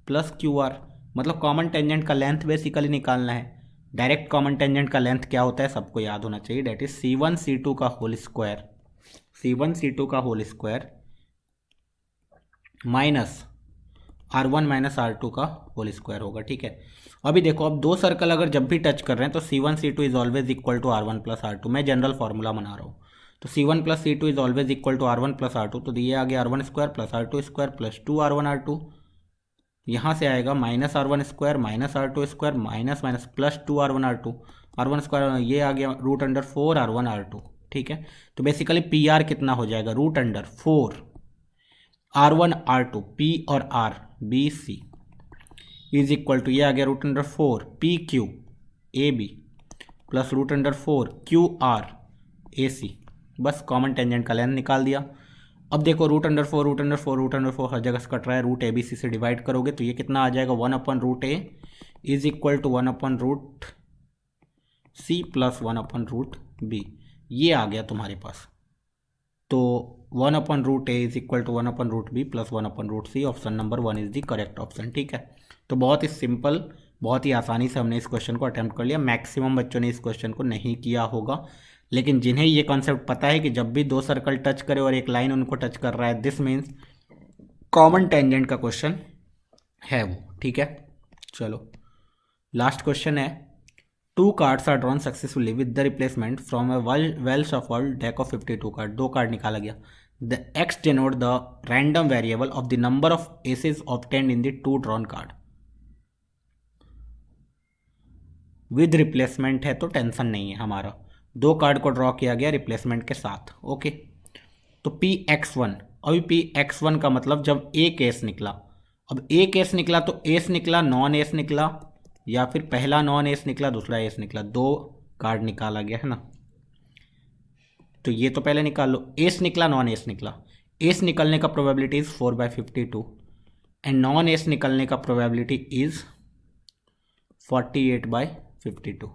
प्लस QR। मतलब कॉमन टेंजेंट का लेंथ बेसिकली निकालना है। डायरेक्ट कॉमन टेंजेंट का लेंथ क्या होता है सबको याद होना चाहिए, डेट इज C1 C2 का होल स्क्वायर, C1 C2 का whole square minus R1 minus R2 का होल स्क्वायर होगा, ठीक है। अभी देखो, अब 2 सर्कल अगर जब भी टच कर रहे हैं तो C1 C2 is always equal to R1 plus R2। मैं जनरल फार्मूला बना रहा हूँ, तो C1 plus C2 is always equal to R1 plus R2। तो ये आ गया R1 square plus R2 square plus 2R1 R2। यहाँ से आएगा minus R1 square minus R2 square minus minus plus 2R1 R2, R1 square, ये आ गया √4 R1 R2, ठीक है। तो बेसिकली PR कितना हो जाएगा, √4 R1 R2 P और R BC is equal to, ये आ गया √4 PQ AB plus √4 QR AC। बस कॉमन टेंजेंट का लेंथ निकाल दिया। अब देखो रूट अंडर फोर हर जगह से कट रहा है, रूट ए बी सी से डिवाइड करोगे तो ये कितना आ जाएगा, 1/√a is equal to 1/√c plus 1/√b। ये आ गया तुम्हारे पास। तो 1/√a is equal to 1/√b plus 1/√c, option number 1 is the correct option. ठीक है, तो बहुत ही सिंपल, बहुत ही आसानी से हमने इस क्वेश्चन को अटेम्प्ट कर लिया। मैक्सिमम बच्चों ने इस क्वेश्चन को नहीं किया होगा, लेकिन जिन्हें ये कॉन्सेप्ट पता है कि जब भी दो सर्कल टच करे और एक लाइन उनको टच कर रहा है, दिस मीन्स कॉमन टेंजेंट का क्वेश्चन है वो। ठीक है, चलो लास्ट क्वेश्चन है, 2 cards are drawn successfully with the replacement from a well shuffled deck of 52 card. 2 card निकाला गया। The X denote the random variable of the number of aces obtained in the 2 drawn card. With replacement है तो tension नहीं है हमारा, 2 card को draw किया गया रिप्लेसमेंट के साथ। ओके, तो Px1, अभी Px1 का मतलब जब एक एस निकला, अब एक एस निकला तो एस निकला, नॉन एस निकला, या फिर पहला नॉन एस निकला दूसरा एस निकला, 2 कार्ड निकाला गया है ना। तो ये तो पहले निकाल लो, एस निकला नॉन एस निकला, एस निकलने का probability is 4/52 and non S निकलने का प्रोबेबिलिटी इज 48/52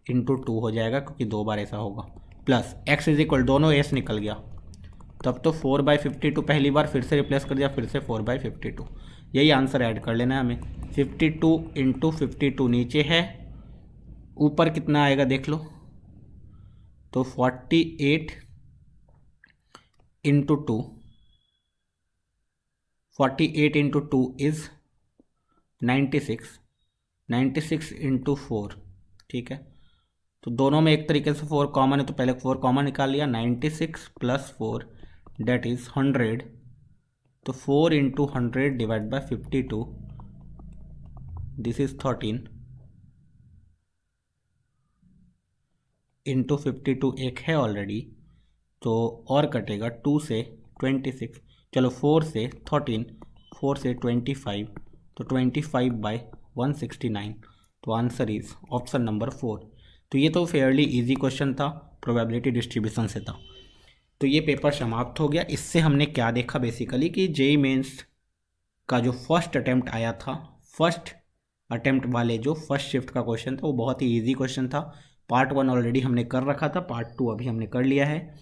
इंटू 2 हो जाएगा, क्योंकि 2 बार ऐसा होगा, प्लस एक्स इज इक्वल, दोनों एस निकल गया, तब तो 4/52 पहली बार फिर से रिप्लेस कर दिया, फिर से 4/52, यही आंसर ऐड कर लेना है हमें। 52 इंटू 52 नीचे है, ऊपर कितना आएगा देख लो, तो 48 इंटू 2, 48 इंटू 2 इज 96, 96 इंटू 4। ठीक है, तो दोनों में एक तरीके से 4 कॉमन है, तो पहले 4 कॉमन निकाल लिया, 96 प्लस 4 डेट इज 100, तो 4 into 100 divide by 52, this is 13 into 52 एक है ऑलरेडी, तो और कटेगा 2 से 26, चलो 4 से 13, 4 से 25, तो 25/169, तो आंसर इज ऑप्शन नंबर 4। तो ये तो फेयरली इजी क्वेश्चन था, प्रोबेबिलिटी डिस्ट्रीब्यूशन से था। तो ये पेपर समाप्त हो गया। इससे हमने क्या देखा बेसिकली कि जेईई मेंस का जो फर्स्ट अटेम्प्ट आया था, फर्स्ट अटेम्प्ट वाले जो फर्स्ट शिफ्ट का क्वेश्चन था वो बहुत ही इजी क्वेश्चन था। पार्ट 1 ऑलरेडी हमने कर रखा था, पार्ट 2 अभी हमने कर लिया है।